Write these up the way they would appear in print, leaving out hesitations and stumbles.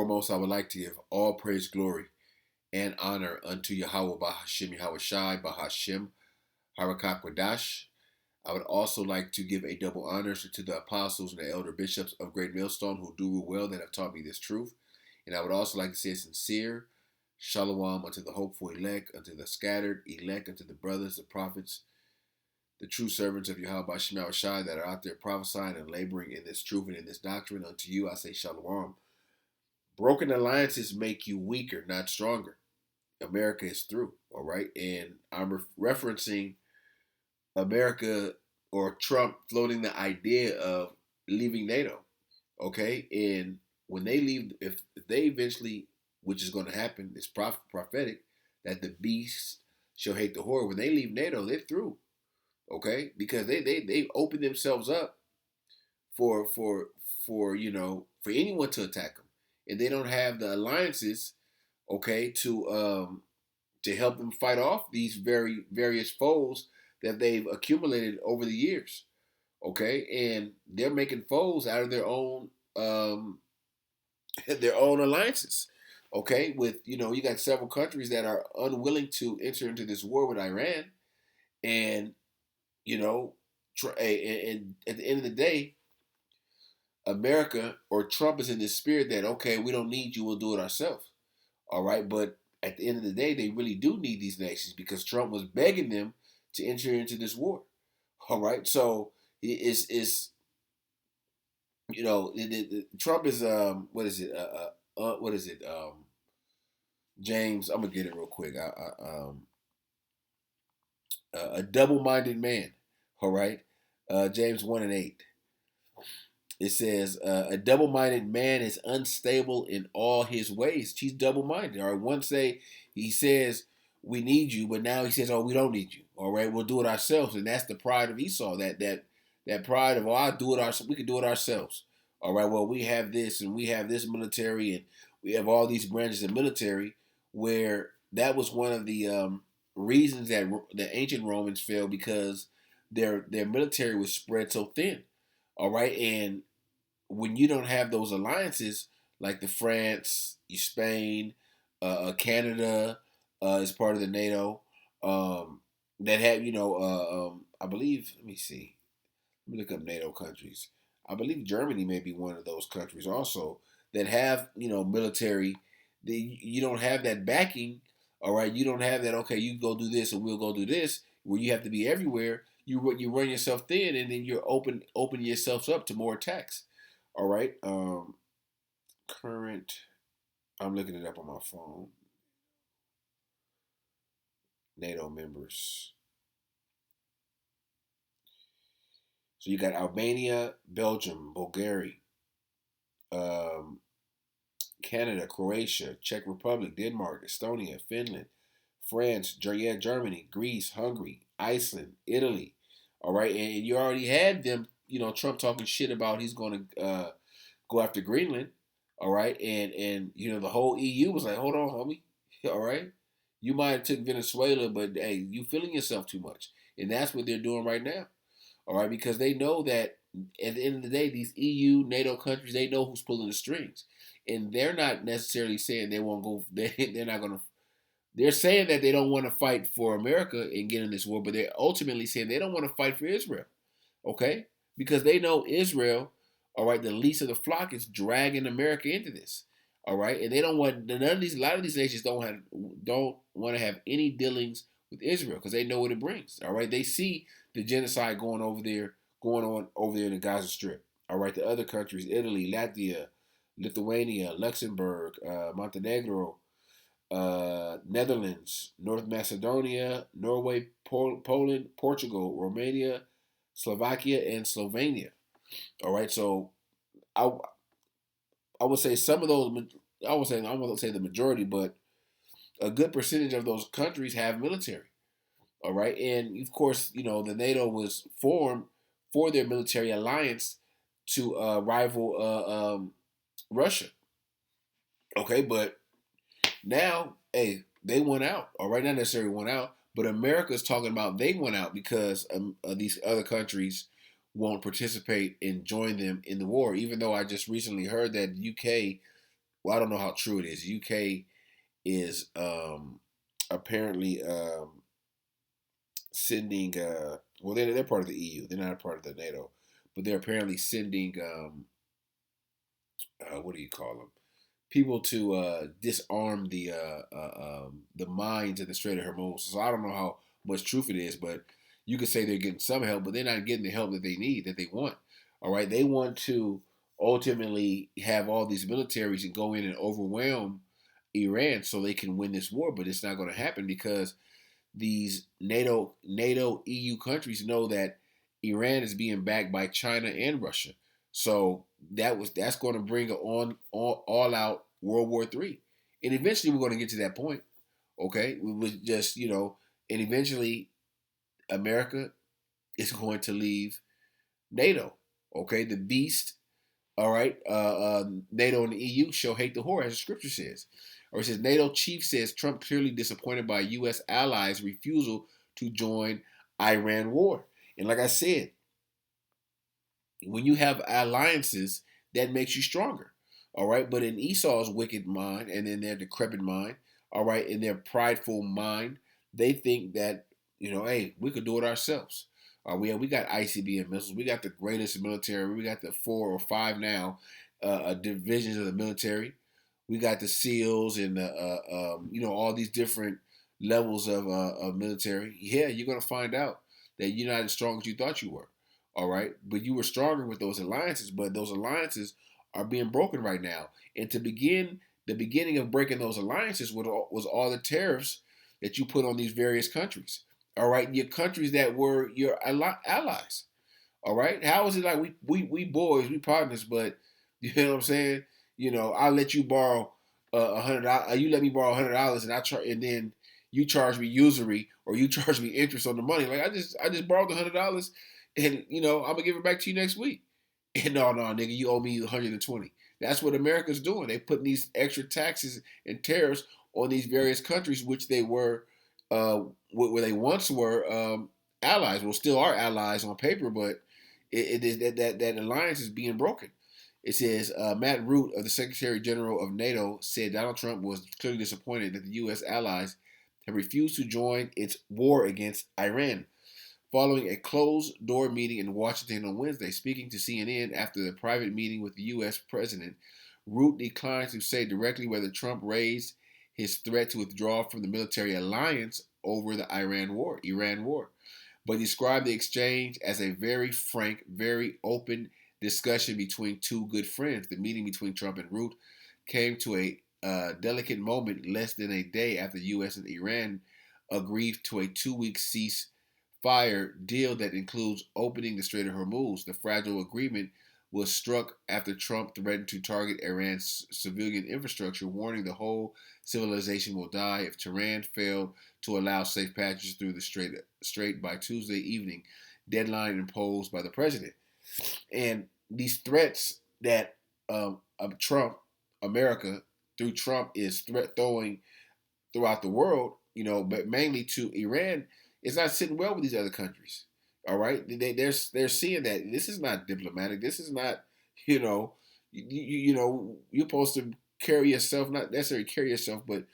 Foremost, I would like to give all praise, glory, and honor unto Yahawah, Bahasham, Yahawashi, Bahasham, Harakakwadash. I would also like to give a double honor to the apostles and the elder bishops of Great Millstone who do rule well that have taught me this truth. And I would also like to say a sincere shalom unto the hopeful elect, unto the scattered elect, unto the brothers, the prophets, the true servants of Yahweh Shai that are out there prophesying and laboring in this truth and in this doctrine. Unto you I say shalom. Broken alliances make you weaker, not stronger. America is through, all right? And I'm referencing America or Trump floating the idea of leaving NATO, okay? And when they leave, if they eventually, which is going to happen, it's prophetic, that the beast shall hate the whore. When they leave NATO, they're through, okay? Because they open themselves up for for anyone to attack them, and they don't have the alliances, okay, to help them fight off these various foes that they've accumulated over the years, okay, and they're making foes out of their own their own alliances, okay. With you got several countries that are unwilling to enter into this war with Iran, and you know, and at the end of the day, America or Trump is in this spirit that okay, we don't need you, we'll do it ourselves. All right, but at the end of the day, they really do need these nations because Trump was begging them to enter into this war. All right, so it's Trump is what is it what is it James? I'm gonna get it real quick. A double-minded man. All right, James 1:8. It says, a double minded man is unstable in all his ways. He's double minded. All right. He says, we need you, but now he says, oh, we don't need you. All right. We'll do it ourselves. And that's the pride of Esau. That pride of, oh, I'll do it ourselves. We can do it ourselves. All right. Well, we have this and we have this military and we have all these branches of military where that was one of the reasons that the ancient Romans fell because their military was spread so thin. All right. And when you don't have those alliances like the France, Spain, Canada is part of the NATO that have I believe. Let me see. Let me look up NATO countries. I believe Germany may be one of those countries also that have military. You don't have that backing. All right, you don't have that. Okay, you go do this and we'll go do this. Where you have to be everywhere. You run yourself thin, and then you're open yourselves up to more attacks. All right. Current. I'm looking it up on my phone. NATO members. So you got Albania, Belgium, Bulgaria, um, Canada, Croatia, Czech Republic, Denmark, Estonia, Finland, France, Germany, Greece, Hungary, Iceland, Italy. All right, and you already had them. Trump talking shit about he's going to go after Greenland. All right, and the whole EU was like, hold on, homie. All right, you might have took Venezuela, but hey, you feeling yourself too much, and that's what they're doing right now. All right, because they know that at the end of the day, these EU, NATO countries, they know who's pulling the strings, and they're not necessarily saying they won't go. They're not going to. They're saying that they don't want to fight for America and get in this war, but they're ultimately saying they don't want to fight for Israel. Okay, because they know Israel, all right, the least of the flock is dragging America into this. All right, and they don't want a lot of these nations don't want to have any dealings with Israel because they know what it brings. All right, they see the genocide going on over there in the Gaza Strip. All right, the other countries, Italy, Latvia, Lithuania, Luxembourg, Montenegro, Netherlands, North Macedonia, Norway, Poland, Portugal, Romania, Slovakia, and Slovenia. All right, so I I would say some of those. I won't say the majority, but a good percentage of those countries have military. All right, and of course, the NATO was formed for their military alliance to rival Russia. Okay, but now, hey, they went out. All right, not necessarily went out, but America's talking about they went out because these other countries won't participate and join them in the war. Even though I just recently heard that UK well, I don't know how true it is. UK is apparently sending. Well, they're part of the EU. They're not a part of the NATO, but they're apparently sending. What do you call them? People to disarm the mines in the Strait of Hormuz. So I don't know how much truth it is, but you could say they're getting some help, but they're not getting the help that they need, that they want. All right, they want to ultimately have all these militaries and go in and overwhelm Iran so they can win this war, but it's not going to happen because these NATO EU countries know that Iran is being backed by China and Russia. So that's going to bring on all out World War III, and eventually we're going to get to that point. Okay, we would just and eventually America is going to leave NATO. Okay, the beast. All right, NATO and the EU shall hate the whore, as the scripture says. Or it says NATO chief says Trump clearly disappointed by U.S. allies' refusal to join Iran war. And like I said, when you have alliances, that makes you stronger. All right. But in Esau's wicked mind and in their decrepit mind, all right, in their prideful mind, they think that, hey, we could do it ourselves. We got ICBM missiles. We got the greatest military. We got the 4 or 5 now divisions of the military. We got the SEALs and all these different levels of military. Yeah, you're gonna find out that you're not as strong as you thought you were. All right, but you were stronger with those alliances. But those alliances are being broken right now. And to begin the beginning of breaking those alliances was all the tariffs that you put on these various countries. All right, your countries that were your allies. All right, how is it like we boys, we partners, but you know what I'm saying? I'll let you borrow $100. You let me borrow $100, and and then you charge me usury or you charge me interest on the money. Like I just borrowed the $100, and I'm gonna give it back to you next week. And no, nigga, you owe me 120. That's what America's doing. They putting these extra taxes and tariffs on these various countries, which they were, where they once were allies. Well, still are allies on paper, but it is that alliance is being broken. It says Matt Root, of the Secretary General of NATO, said Donald Trump was clearly disappointed that the U.S. allies have refused to join its war against Iran. Following a closed-door meeting in Washington on Wednesday, speaking to CNN after the private meeting with the U.S. president, Root declined to say directly whether Trump raised his threat to withdraw from the military alliance over the Iran war, but described the exchange as a very frank, very open discussion between two good friends. The meeting between Trump and Root came to a delicate moment less than a day after the U.S. and Iran agreed to a 2-week ceasefire deal that includes opening the Strait of Hormuz. The fragile agreement was struck after Trump threatened to target Iran's civilian infrastructure, warning the whole civilization will die if Tehran failed to allow safe passage through the strait by Tuesday evening, deadline imposed by the president. And these threats that Trump, America, through Trump, is throwing throughout the world, but mainly to Iran, it's not sitting well with these other countries. All right, they're seeing that this is not diplomatic. This is not, you're supposed to carry yourself, not necessarily carry yourself, but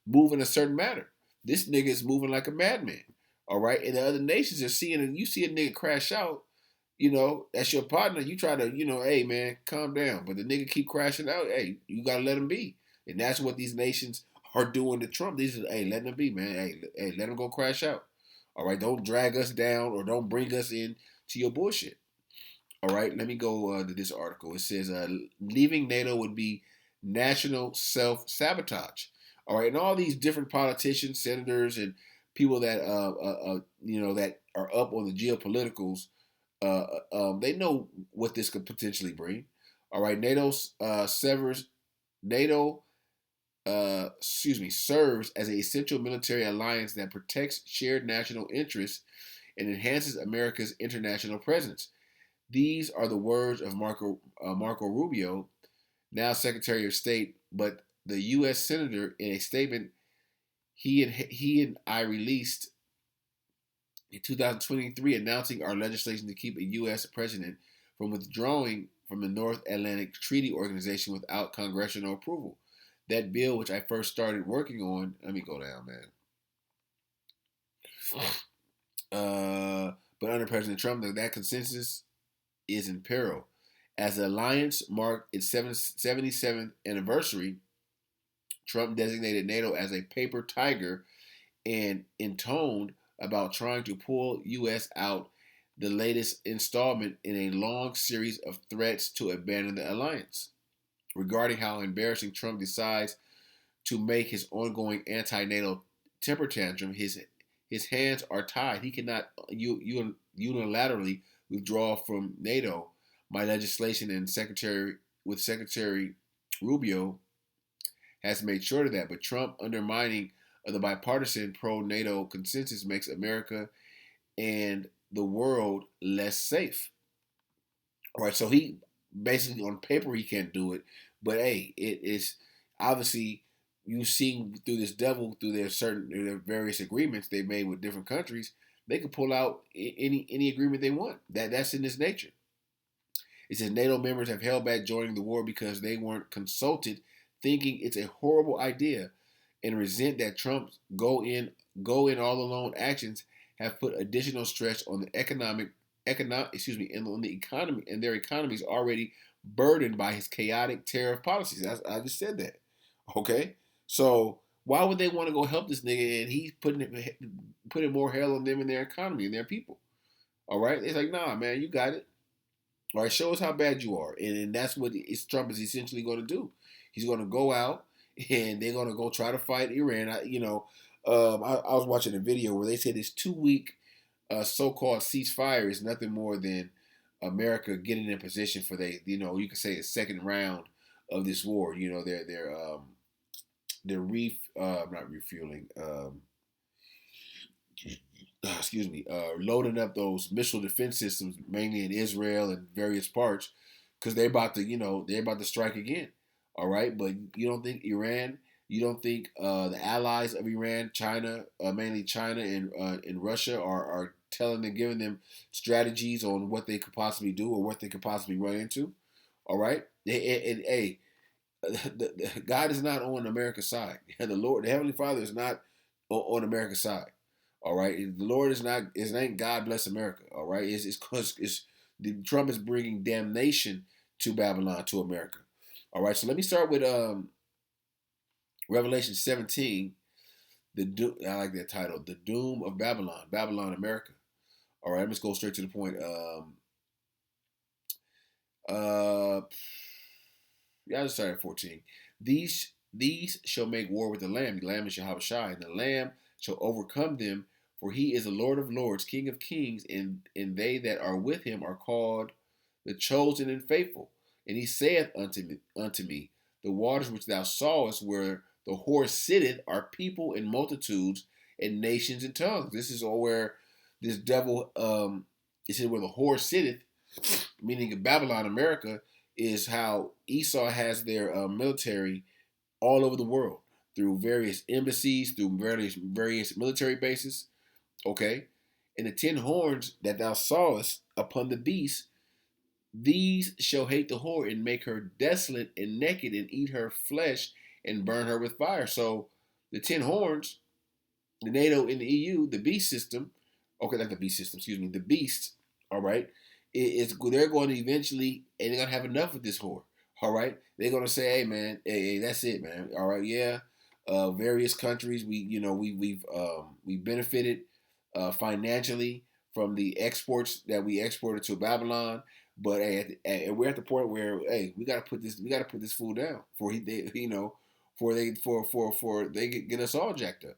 move in a certain manner. This nigga is moving like a madman. All right, and the other nations are seeing it. You see a nigga crash out, that's your partner. You try to, hey man, calm down. But the nigga keep crashing out. Hey, you gotta let him be. And that's what these nations are doing to Trump. These are, hey, let him be, man. Hey, let him go crash out. All right, don't drag us down or don't bring us in to your bullshit. All right, let me go to this article. It says leaving NATO would be national self-sabotage. All right, and all these different politicians, senators, and people that that are up on the geopoliticals, they know what this could potentially bring. All right, NATO serves as an essential military alliance that protects shared national interests and enhances America's international presence. These are the words of Marco Rubio, now Secretary of State, but the U.S. Senator, in a statement he and I released in 2023, announcing our legislation to keep a U.S. president from withdrawing from the North Atlantic Treaty Organization without congressional approval. that bill, which I first started working on, let me go down, man. But under President Trump, that consensus is in peril. As the alliance marked its 77th anniversary, Trump designated NATO as a paper tiger and intoned about trying to pull U.S. out the latest installment in a long series of threats to abandon the alliance. Regarding how embarrassing Trump decides to make his ongoing anti-NATO temper tantrum, his hands are tied. He cannot unilaterally withdraw from NATO. My legislation and Secretary Rubio has made sure of that. But Trump undermining of the bipartisan pro-NATO consensus makes America and the world less safe. All right, so he basically on paper he can't do it, but hey, it is obviously you see through this devil through their various agreements they've made with different countries, they can pull out any agreement they want. That's in its nature. It says NATO members have held back joining the war because they weren't consulted, thinking it's a horrible idea, and resent that Trump's go in all alone actions have put additional stress on the and on the economy, and their economy is already burdened by his chaotic tariff policies. I just said that. Okay, so why would they want to go help this nigga and he's putting more hell on them and their economy and their people? All right, it's like, nah, man, you got it. All right, show us how bad you are, and that's what Trump is essentially going to do. He's going to go out and they're going to go try to fight Iran. I was watching a video where they said this 2 week so-called ceasefire is nothing more than America getting in position for you could say a second round of this war. You know, they're not refueling. Loading up those missile defense systems, mainly in Israel and various parts, because they're about to strike again. All right, but you don't think Iran, you don't think the allies of Iran, China, mainly China and Russia, are telling them, giving them strategies on what they could possibly do or what they could possibly run into? All right, and hey, God is not on America's side. The Lord, the Heavenly Father, is not on America's side. All right, the Lord is not. His name God bless America. All right, it's because Trump is bringing damnation to Babylon, to America. All right, so let me start with Revelation 17. I like that title, the doom of Babylon, Babylon, America. All right, let's go straight to the point. Yeah, I just started at 14. These shall make war with the Lamb. The Lamb is Yahawashi, and the Lamb shall overcome them, for he is the Lord of lords, King of kings, and they that are with him are called the chosen and faithful. And he saith unto me, the waters which thou sawest where the horse sitteth are people and multitudes and nations and tongues. This is all where this devil, it said where the horse sitteth, meaning in Babylon, America, is how Esau has their military all over the world through various embassies, through various military bases. Okay, and the 10 horns that thou sawest upon the beast, these shall hate the whore and make her desolate and naked and eat her flesh and burn her with fire. So the 10 horns, the NATO and the EU, the beast system, okay, not the beast system, excuse me, the beast, all right, they're going to eventually, and they're going to have enough of this whore, all right? They're going to say, hey, man, hey, that's it, man, all right, yeah. Various countries, we've benefited financially from the exports that we exported to Babylon. But hey, we're at the point where hey, we got to put this fool down for they get us all jacked up.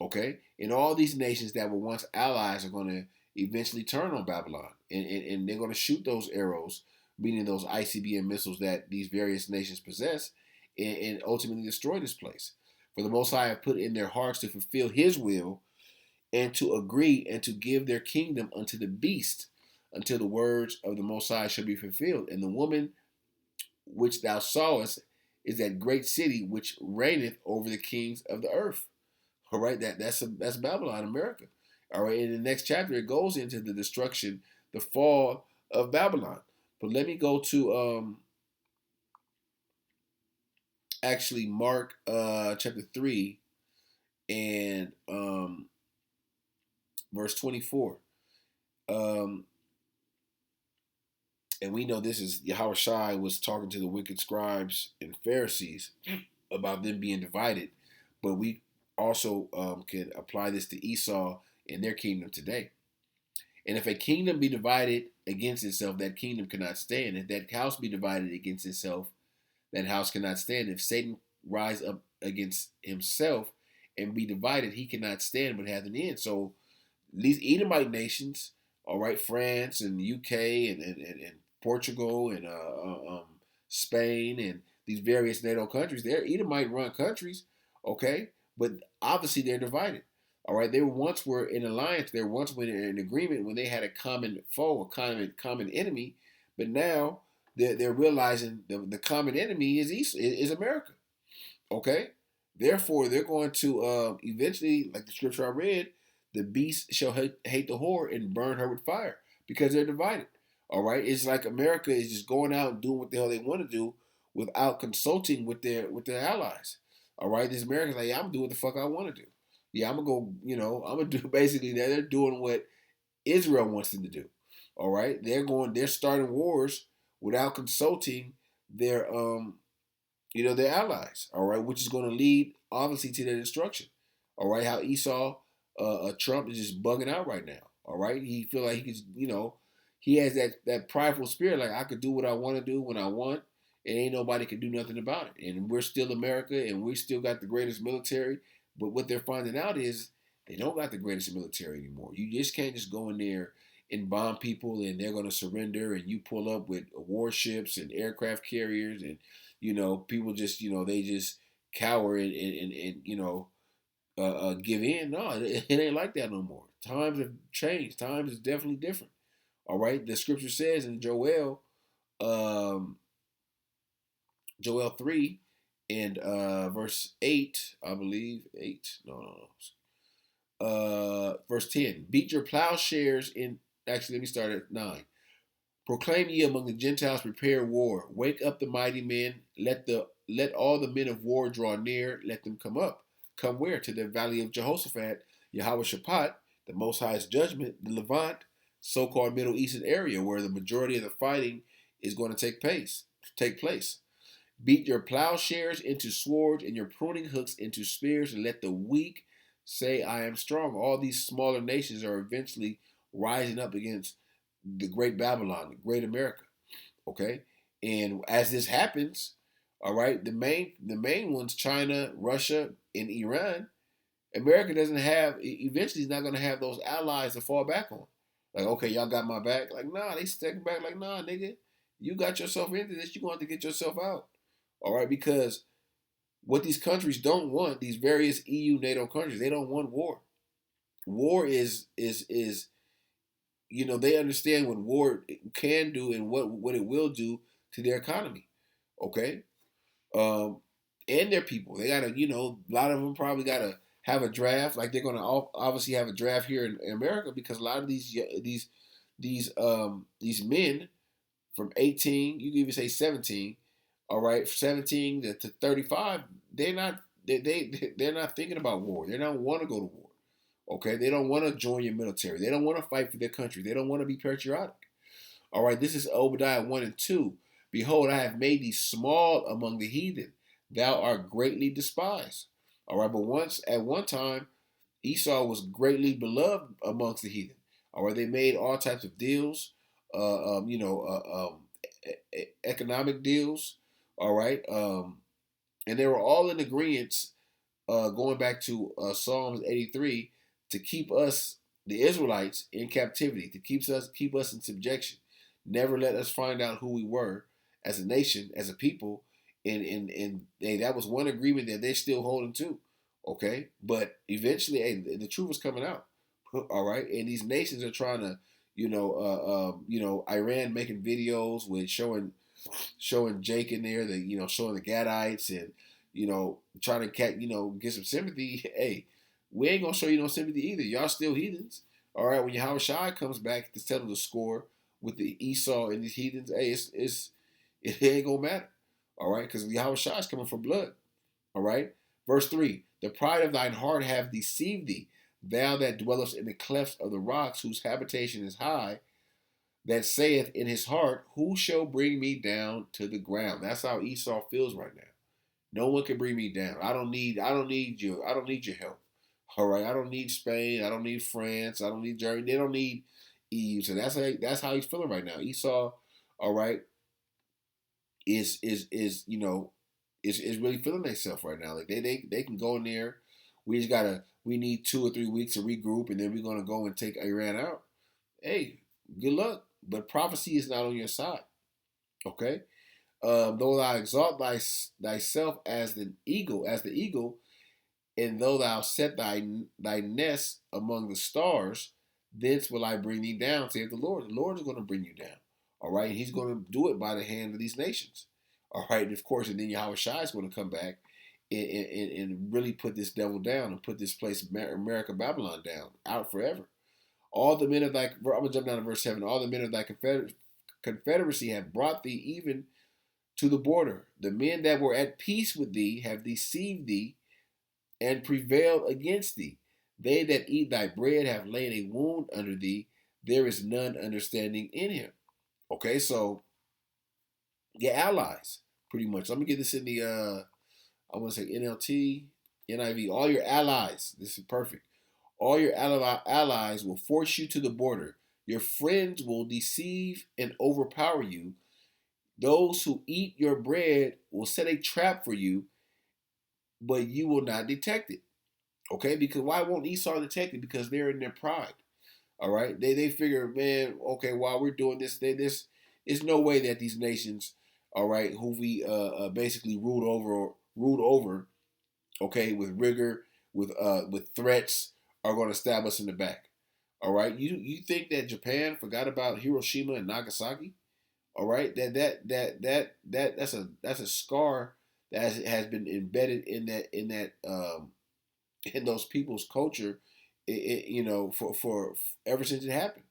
Okay, and all these nations that were once allies are going to eventually turn on Babylon, and they're going to shoot those arrows, meaning those ICBM missiles that these various nations possess, and ultimately destroy this place. For the Most High have put in their hearts to fulfill His will, and to agree and to give their kingdom unto the beast, until the words of the Most High shall be fulfilled. And the woman which thou sawest is that great city which reigneth over the kings of the earth. All right, that's Babylon, America. All right, in the next chapter it goes into the destruction, the fall of Babylon. But let me go to actually Mark chapter 3 and verse 24. Um, and we know this is Yahawashi was talking to the wicked scribes and Pharisees about them being divided, but we also can apply this to Esau and their kingdom today. And if a kingdom be divided against itself, that kingdom cannot stand. If that house be divided against itself, that house cannot stand. If Satan rise up against himself and be divided, he cannot stand but have an end. So these Edomite nations, all right, France and UK and Portugal and Spain and these various NATO countries, they're Edomite run countries, okay, but obviously they're divided. All right, they once were in alliance. They once were in agreement when they had a common foe, a common enemy, but now they're realizing the common enemy is America. Okay, therefore they're going to eventually, like the scripture I read, the beast shall hate the whore and burn her with fire because they're divided. All right, it's like America is just going out and doing what the hell they want to do without consulting with their allies. All right, this America's like, yeah, I'm gonna do what the fuck I want to do. Yeah, I'm gonna go. I'm gonna do basically that. They're doing what Israel wants them to do. All right, they're starting wars without consulting their their allies, all right, which is going to lead obviously to their destruction. All right, how Esau, Trump is just bugging out right now. All right, he feel like he could, he has that prideful spirit, like I could do what I want to do when I want, and ain't nobody can do nothing about it. And we're still America, and we still got the greatest military. But what they're finding out is they don't got the greatest military anymore. You just can't just go in there and bomb people, and they're going to surrender, and you pull up with warships and aircraft carriers and people just, they just cower and give in. No, it ain't like that no more. Times have changed. Times is definitely different. All right. The scripture says in um, Joel 3 and verse 8, I believe. 8. No. Verse 10. Beat your plowshares in. Actually, let me start at 9. Proclaim ye among the Gentiles, prepare war. Wake up the mighty men. Let all the men of war draw near. Let them come up. Come where? To the valley of Jehoshaphat, Yahawah, the Most High's judgment, the Levant, so-called Middle Eastern area, where the majority of the fighting is going to take place. Beat your plowshares into swords and your pruning hooks into spears, and let the weak say, I am strong. All these smaller nations are eventually rising up against the great Babylon, the great America. Okay, and as this happens, all right, the main ones, China, Russia, and Iran. America doesn't have. Eventually, is not going to have those allies to fall back on. Like, okay, y'all got my back. Like, nah, they step back. Like, nah, nigga, you got yourself into this. You going to get yourself out. All right, because what these countries don't want, these various EU, NATO countries, they don't want war. War is they understand what war can do and what it will do to their economy. Okay, um, and their people. They gotta, a lot of them probably gotta have a draft. Like they're gonna obviously have a draft here in America because a lot of these men from 18, you can even say 17. All right, 17 to 35, they're not thinking about war. They don't want to go to war. Okay, they don't want to join your military. They don't want to fight for their country. They don't want to be patriotic. All right, this is Obadiah 1 and 2. Behold, I have made thee small among the heathen. Thou art greatly despised. All right, but at one time, Esau was greatly beloved amongst the heathen. All right, they made all types of deals, economic deals. All right, and they were all in agreement, going back to Psalms 83, to keep us, the Israelites, in captivity, to keep us in subjection. Never let us find out who we were as a nation, as a people, and that was one agreement that they're still holding to. Okay, but eventually, hey, the truth is coming out. All right, and these nations are trying to, Iran making videos with showing Jake in there, showing the Gadites and trying to get some sympathy. Hey, we ain't gonna show you no sympathy either. Y'all still heathens. All right, when Yahawashi comes back to settle the score with the Esau and these heathens, hey, it ain't gonna matter. All right, because Yahawashi is coming for blood. All right. Verse 3, the pride of thine heart have deceived thee, thou that dwellest in the clefts of the rocks, whose habitation is high, that saith in his heart, who shall bring me down to the ground? That's how Esau feels right now. No one can bring me down. I don't need your help. All right. I don't need Spain. I don't need France. I don't need Germany. They don't need EU. So that's how he's feeling right now. Esau, all right, is really feeling themselves right now. Like they can go in there. We need 2 or 3 weeks to regroup, and then we're gonna go and take Iran out. Hey, good luck. But prophecy is not on your side. Okay. Though thou exalt thyself as the eagle, and though thou set thy nest among the stars, thence will I bring thee down, saith the Lord. The Lord is going to bring you down. All right. He's going to do it by the hand of these nations. All right. And of course, and then Yahawashi is going to come back and really put this devil down and put this place, America, Babylon, down, out forever. All the men of thy, I'm going to jump down to verse 7. All the men of thy confederacy have brought thee even to the border. The men that were at peace with thee have deceived thee and prevailed against thee. They that eat thy bread have laid a wound under thee. There is none understanding in him. Okay, so your allies, pretty much. Let me get this in the, I want to say NLT, NIV. All your allies, this is perfect. All your allies will force you to the border. Your friends will deceive and overpower you. Those who eat your bread will set a trap for you, but you will not detect it. Okay, because why won't Esau detect it? Because they're in their pride. All right, they figure, man, okay, while we're doing this, there's no way that these nations, all right, who we basically ruled over, okay, with rigor, with threats, are going to stab us in the back. All right, you think that Japan forgot about Hiroshima and Nagasaki? All right, that's a scar that has been embedded in those people's culture, for ever since it happened.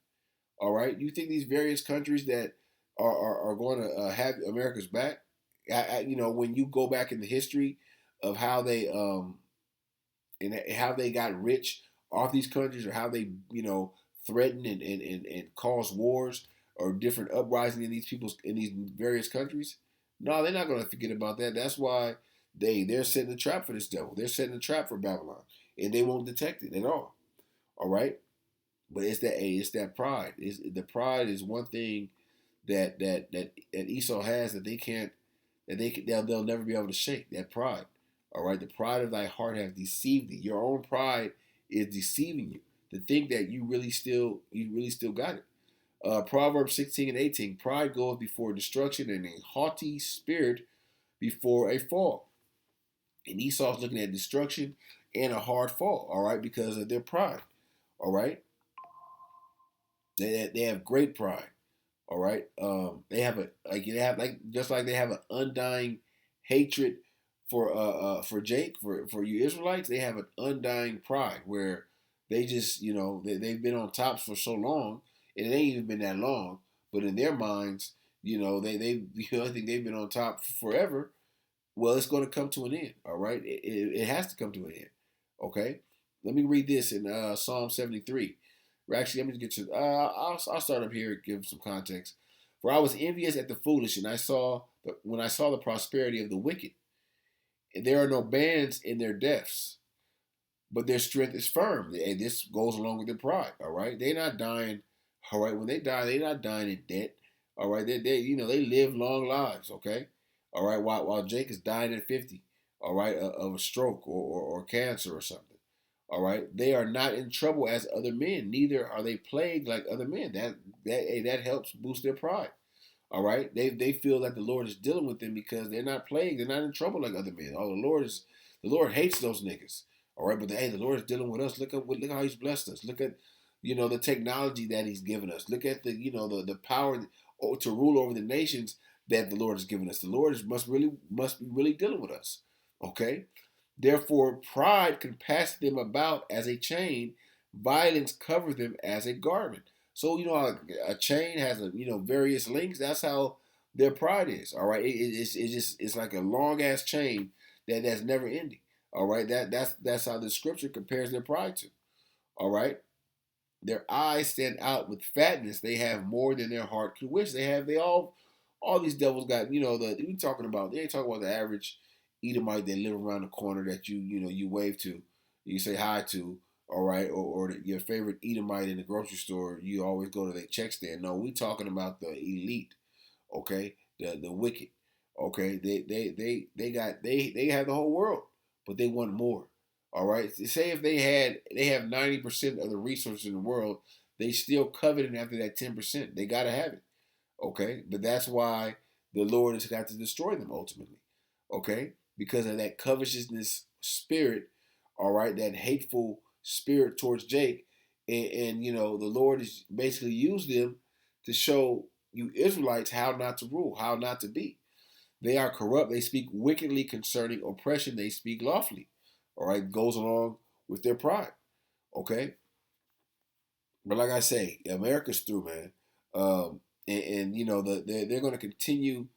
All right, you think these various countries that are going to have America's back? When you go back in the history of how they and how they got rich off these countries, or how they threatened and caused wars or different uprisings in these various countries. No, they're not going to forget about that. That's why they're setting a trap for this devil. They're setting a trap for Babylon, and they won't detect it at all. All right, but it's that pride. The pride is one thing that Esau has that they can't they'll never be able to shake. That pride. All right, the pride of thy heart has deceived thee. Your own pride is deceiving you to think that you really still got it. Proverbs 16:18. Pride goeth before destruction, and a haughty spirit before a fall. And Esau's looking at destruction and a hard fall. All right, because of their pride. All right, they have great pride. All right, they have just like they have an undying hatred for Jake, for you Israelites. They have an undying pride where they just they've been on top for so long, and it ain't even been that long, but in their minds, I think they've been on top forever. Well, it's going to come to an end. All right, it has to come to an end. Okay, let me read this in Psalm 73. Actually, let me get you. I'll start up here and give some context. For I was envious at the foolish, and when I saw the prosperity of the wicked, and there are no bands in their deaths, but their strength is firm. And this goes along with their pride. All right, they're not dying. All right, when they die, they're not dying in debt. All right, they live long lives. Okay, all right. While Jake is dying at 50. All right, of a stroke or cancer or something. All right, they are not in trouble as other men. Neither are they plagued like other men. That helps boost their pride. All right, they feel that the Lord is dealing with them because they're not plagued. They're not in trouble like other men. Oh, the Lord hates those niggas. All right, but the Lord is dealing with us. Look how He's blessed us. Look at the technology that He's given us. Look at the power to rule over the nations that the Lord has given us. The Lord must be really dealing with us. Okay. Therefore, pride can pass them about as a chain, violence covers them as a garment. So how a chain has various links. That's how their pride is. All right, it's like a long ass chain that's never ending. All right, that's how the scripture compares their pride to. All right, their eyes stand out with fatness. They have more than their heart could wish. All these devils got. We talking about. They ain't talking about the average Edomite that live around the corner that you wave to, you say hi to. All right, or your favorite Edomite in the grocery store. You always go to their check stand. No, we talking about the elite. Okay, the wicked. Okay, they have the whole world, but they want more. All right. Say if they have 90% of the resources in the world, they still coveting after that 10%. They gotta have it. Okay, but that's why the Lord has got to destroy them ultimately. Okay, because of that covetousness spirit. All right, that hateful spirit towards Jake, and the Lord has basically used them to show you Israelites how not to rule, how not to be. They are corrupt. They speak wickedly concerning oppression. They speak lawfully. All right, goes along with their pride. Okay, but like I say, America's through, man. And they're going to continue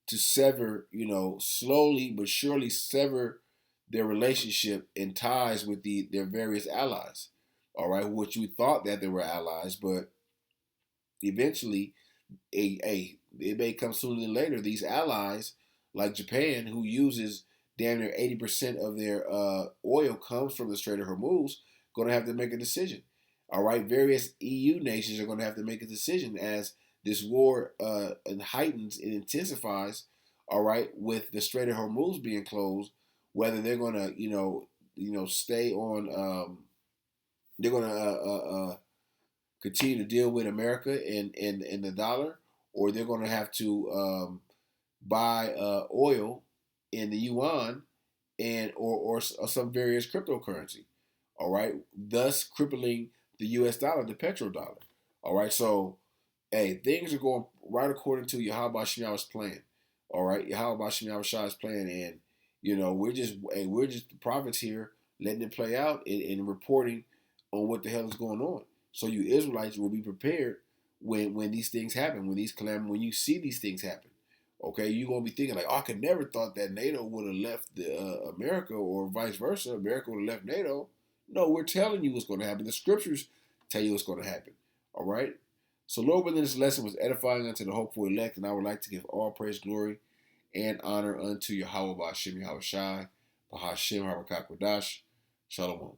to sever, slowly but surely sever their relationship and ties with their various allies. All right, which you thought that they were allies, but eventually it may come sooner than later. These allies, like Japan, who uses damn near 80% of their oil comes from the Strait of Hormuz, going to have to make a decision. All right, various EU nations are going to have to make a decision as this war heightens and intensifies. All right, with the Strait of Hormuz being closed, whether they're going to, stay on, they're going to continue to deal with America and the dollar, or they're going to have to buy oil in the yuan and or some various cryptocurrency. All right, thus crippling the U.S. dollar, the petrodollar. All right, so hey, things are going right according to Yahawah's plan. All right, Yahawah's plan, and we're just the prophets here, letting it play out and reporting on what the hell is going on. So you Israelites will be prepared when these things happen, when you see these things happen. Okay, you're gonna be thinking like, oh, I could never thought that NATO would have left America or vice versa. America would have left NATO. No, we're telling you what's going to happen. The scriptures tell you what's going to happen. All right. So, Lord, within this lesson was edifying unto the hopeful elect, and I would like to give all praise, glory, and honor unto Yahawah, Bahasham, Yahawashi, Bahasham, Harakakwadash. Shalom.